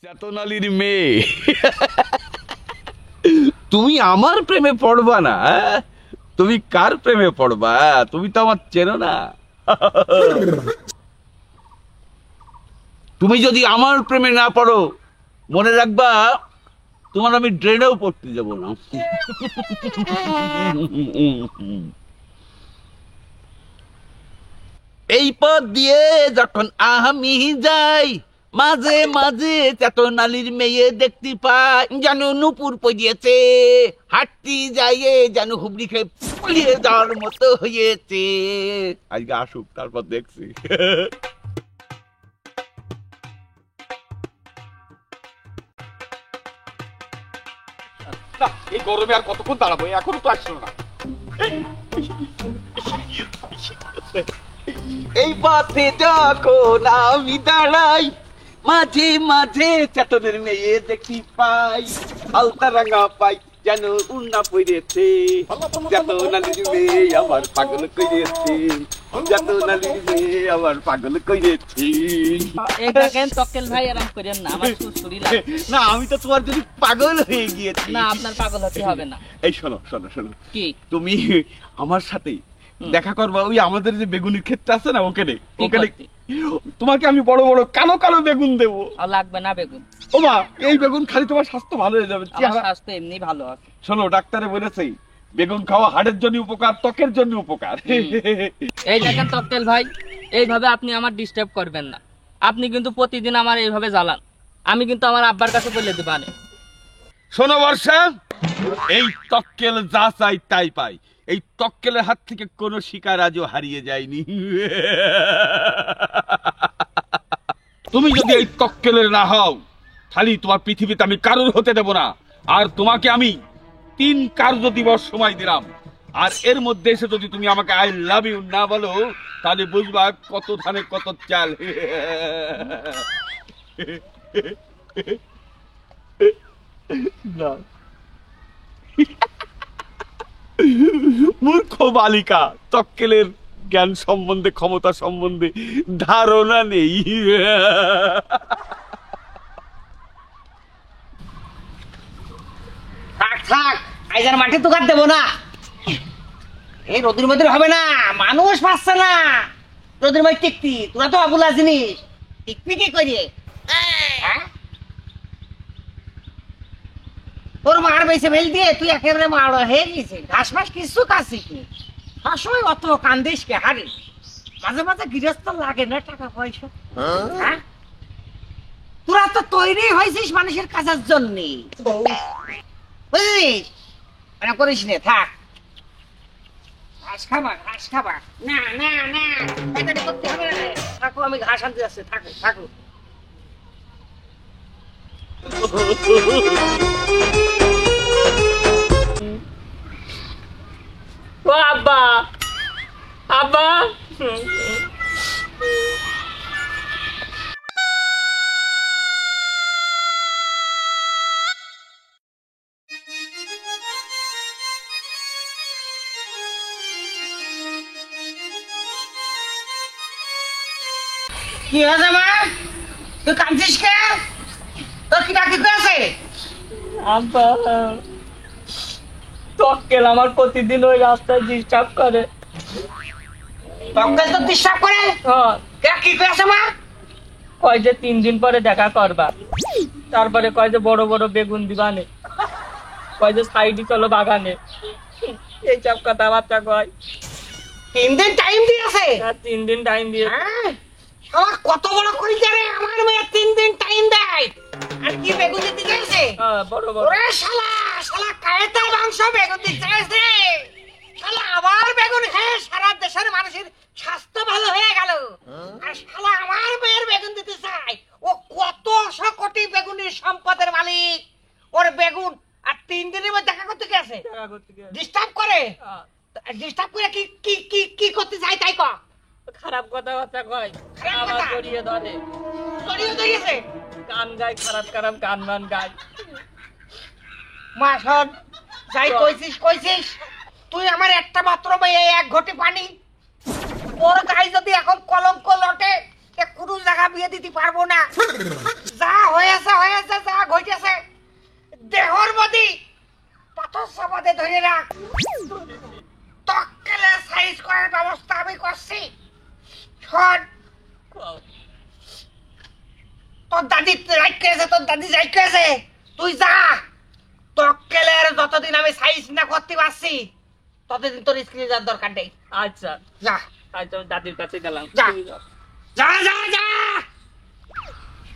চেতনালির মেয়ে তুমি আমার প্রেমে পড়বা না? তুমি কার প্রেমে পড়বা? তুমি তো আমার চেনো না। তুমি যদি আমার প্রেমে না পড়ো, মনে রাখবা তোমার আমি ড্রেনেও পড়তে যাব না। এই পথ দিয়ে যখন আমি যাই, মাঝে মাঝে চেতনালির মেয়ে দেখতে পাই, যেন নুপুর পড়িয়েছে, হাঁটতে যাইয়ে যেন হুবড়ি খেয়ে পলিয়ে যাওয়ার মতো হয়েছে। আজকে আসুক, তারপর দেখছি। এই গরমে আর কতক্ষণ দাঁড়াবো? এখনো তো আসলো না। এই পথে যখন আমি দাঁড়াই, মাঝে মাঝে চেতনের মেয়ে দেখি পাই, আলতা রাঙা পাই যেন উন্না পড়েছে, চেতনালির মেয়ে আমার পাগল করেছে, চেতনালির মেয়ে আমার পাগল করেছে। তকেল ভাই আরাম করেন না, আমার শরীর না, আমি তো তোমার যদি পাগল হয়ে গিয়েছি। না, আপনার পাগল হতে হবে না। এই শোনো শোনো শোনো, কি তুমি আমার সাথে দেখা করবা ওই আমাদের যে বেগুনের ক্ষেতটা আছে না, ওখানে ওখানে তোমাকে আমি বড় বড় কালো কালো বেগুন দেবো। লাগবে না বেগুন। ও মা, এই বেগুন খালি তোমার স্বাস্থ্য ভালো হয়ে যাবে। আমার স্বাস্থ্য এমনি ভালো আছে। শোনো, ডাক্তারে বলেছে বেগুন খাওয়া হাড়ের জন্য উপকার, ত্বকের জন্য উপকার। এই দেখেন তকেল ভাই, এইভাবে আপনি আমার ডিস্টার্ব করবেন না। আপনি কিন্তু প্রতিদিন আমার এইভাবে জ্বালান, আমি কিন্তু আমার আব্বার কাছে বলে দেব। শোনো বর্ষা, এই তক্কেল যা চাই তাই পাই। এই তক্কেলের হাত থেকে কোনো শিকার আজও হারিয়ে যায়নি। তুমি যদি এই তক্কেলের না হও, খালি তোমার পৃথিবীতে আমি কারোর হতে দেব না। আর তোমাকে আমি 3 কার্য দিবস সময় দিলাম, আর এর মধ্যে এসে যদি তুমি আমাকে আই লাভ ইউ না বলো, তাহলে বুঝবা কত ধানে কত চাল। না, মূর্খ বালিকা, তক্কেলের জ্ঞান সম্বন্ধে, ক্ষমতা সম্বন্ধে ধারণা নেই। থাক থাক, আইজার মাঠে তো কাট দেবো না। এই রোদের মধ্যে হবে না, মানুষ পাচ্ছে না। রোদের মধ্যে টিকতি, তোরা তো অবলা জিনিস, টিকবি কি করে? হ্যাঁ? তোর মার বেছে ফেল দিয়ে তুই একেবারে মার হয়ে গেছে। ঘাস মাস কিছু কাছিস নি, সবসময় অত কান্দিস কে? হারি মাঝে মাঝে গৃহস্থ লাগে না টাকা পয়সা? হ্যাঁ, তোরা তো তৈরি হয়েছিস মানুষের কাজের জন্য, বুঝলিস? মানে করিস নে, থাক। ঘাস খাবা, ঘাস খাবা। না না না, এটা করতে হবে না। থাকো, আমি ঘাস আনতে যাচ্ছি। থাকো থাকো। ও আব্বা, আব্বা, কি হয়েছে মা? তুই কাঁদছিস কে? তোর কি ডাকি আছে? আব্বা, তকেল আমার প্রতিদিন ওই রাস্তায় ডিস্টার্ব করে। তক্কেল তো ডিস্টার্ব করে? কি করেছে মা? কয় যে 3 দিন পরে দেখা করবা, তারপরে কয় যে বড় বড় বেগুন দিবানে, কয় যে সাইডে চলো বাগানে, এইসব কথা বার্তা কয়। 3 দিন টাইম দিয়েছে? 3 দিন টাইম দিয়ে। শালা কত বড় কইছে রে, আমার মেয়ে 3 দিন টাইম দেয়। আর কি বেগুন দিতে চাইছে? বড় বড়। ওরে শালা, শালা কায়েতার মাংস বেগুন দিতে চাইছে। শালা আবার বেগুন খেয়ে সারা দেশের মানুষের স্বাস্থ্য ভালো হয়ে গেল। আর শালা আমার মেয়ের বেগুন দিতে চায়। ও কত কোটি বেগুনের সম্পদের মালিক। ওর বেগুন আর 3 দিনের মধ্যে দেখা করতে গেছে। ডিস্টার্ব করে? ডিস্টার্ব করে কি কি কি কি করতে চাই তাই কর। খারাপ কথাবার্তা কয়, আবার জড়িয়ে ধরে। জড়িয়ে ধরেছে? গান গায়, খারাপ খারাপ গান মান গায়। মা শোন, যাই কইছিস কইছিস, তুই আমার একটা মাত্র মেয়ে, 1 ঘটি পানি। ওর গায়ে যদি এখন কলঙ্ক লটে, কোনো জায়গা বিয়ে দিতে পারবো না। যা হয়েছে হয়েছে। ধরে রাখ, তক্কেলে সাইজ করার ব্যবস্থা আমি করছি। শোন, তোর দাদি রাইট করেছে, তোর দাদি রাইট করেছে, তুই যা। তক্কেলের যতদিন আমি সাইজ না করতে পারছি ততদিন তোর স্ক্রিনে যাওয়ার দরকার নেই। আচ্ছা যা আচ্ছা, আমি দাদির কাছে গেলাম। যা। যা যা যা।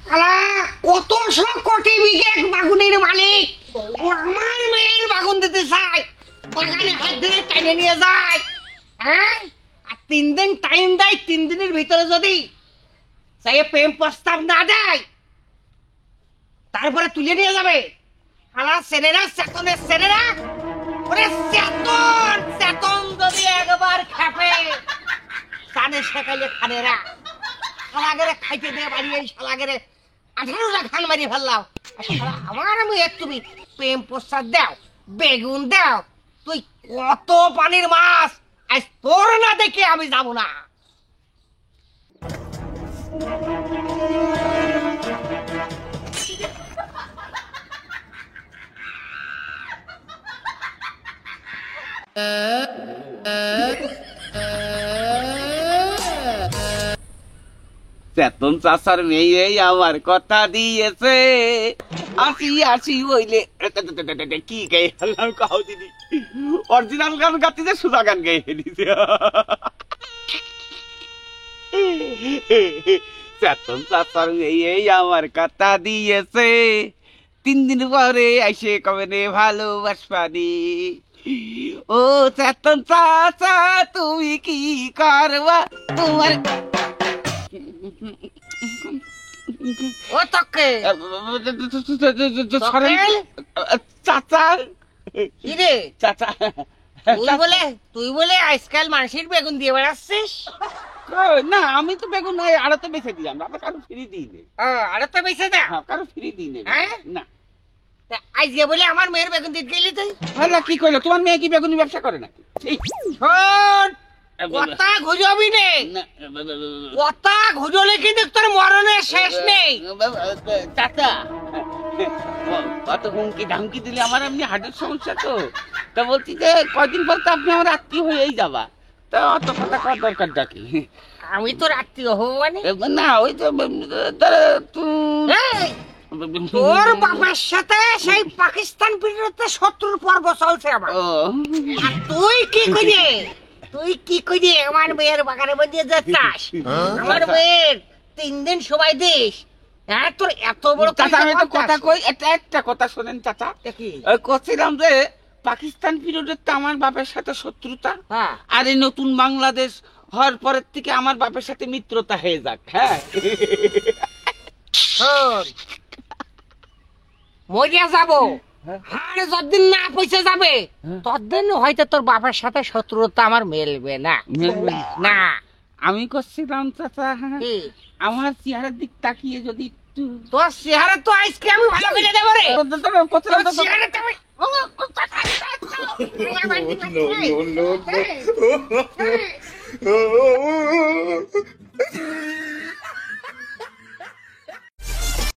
শালা কত কোটি বিঘে বাগুনের মালিক, ও আমার মেয়ের বাগুন দিতে চায়, বাগানে হাত ধরে টেনে নিয়ে যায়। হ্যাঁ, আর 3 দিন টাইম দেয়, 3 দিনের ভিতরে যদি সে প্রেম প্রস্তাব না দেয় তারপরে তুলে নিয়ে যাবে। শালা সেনেরা, চেতনের সেনেরা, ওরে চেতন, চেতন যদি একবার খেপে কানে শেখাইলে খানেরা। শালাগেরে খাইতে দিয়ে বাড়িয়ে শালাগেরে 18টা খান মারি ফেললাম। আমার মেয়ের তুমি প্রেম প্রস্তাব দাও, বেগুন দাও, তুই কত পানির মাছ, আজ তোর না দেখে আমি যাব না। চেতন চাচার মেয়ে আমার কথা দিয়েছে, আসি আসি বইলে কি গায়ে ফেললাম কাউ দিদি, অরিজিনাল গান গাচ্ছি যে সুজা গান গায়ে ফেলিছে। চেতন চাচার মেয়ে আমার কথা দিয়েছে, 3 দিন পরে আইসে কবে নে ভালোবাসবানি। ও চেতন চাচা তুমি কি করবা, তোমার ও তক্কে চাচা, কি রে চাচা তুই বলে আজকাল মানুষের বেগুন দিয়ে বেড়াচ্ছিস? না, আমি তো বেগুন আড়াতে বেঁচে দিই, আমরা কারো ফ্রি দিই নে। আরে তো বেঁচে দা, কারো ফ্রি দিই নে না। আজকে বলে আমার মেয়ের বেগুন দিতে গেলি তুই? ভালো কি কইলো, তোমার মেয়ে কি বেগুনি ব্যবসা করে নাকি? শোন, কথা ঘুরবি নে, কথা ঘুরলে কিন্তু তোর মরণের শেষ নেই। চাচা কত হুমকি ধামকি দিলে আমার এমনি হার্টের সমস্যা, তো তা বলছি যে কয়দিন পর তো আপনি আমার আত্মীয় হয়েই যাবা, তা অত কথা কর দরকার ডাকি। আমি তোর আত্মীয় হবো মানে? না ওই তো তোর বাবার সাথে সেই পাকিস্তান বিরুদ্ধে শত্রুর পর্ব চলছে আমার। আর তুই কি করে আমার মেয়ের বাগানে বসে যাচ্ছিস? আমার মেয়ের 3 দিন সময় দিস। হ্যাঁ, তোর এত বড় চাচা আমি তো কথা কই, একটা কথা শোনেন চাচা। কছিলাম যে পাকিস্তান পিরিয়ডের তো আমার বাপের সাথে শত্রুতা, আর এই নতুন বাংলাদেশ হওয়ার পরের থেকে আমার বাপের সাথে মিত্রতা হয়ে যাক। হ্যাঁ, মরিয়া যাবো, আর যতদিন না পয়সা যাবে ততদিন হয়তো তোর বাবার সাথে শত্রুতা আমার মেলবে না। না, আমি করছিলাম চাচা আমার চেহারার দিক তাকিয়ে যদি একটু, তোর চেহারা তো আজকে আমি ভালো করে দেবো রে। চেহারা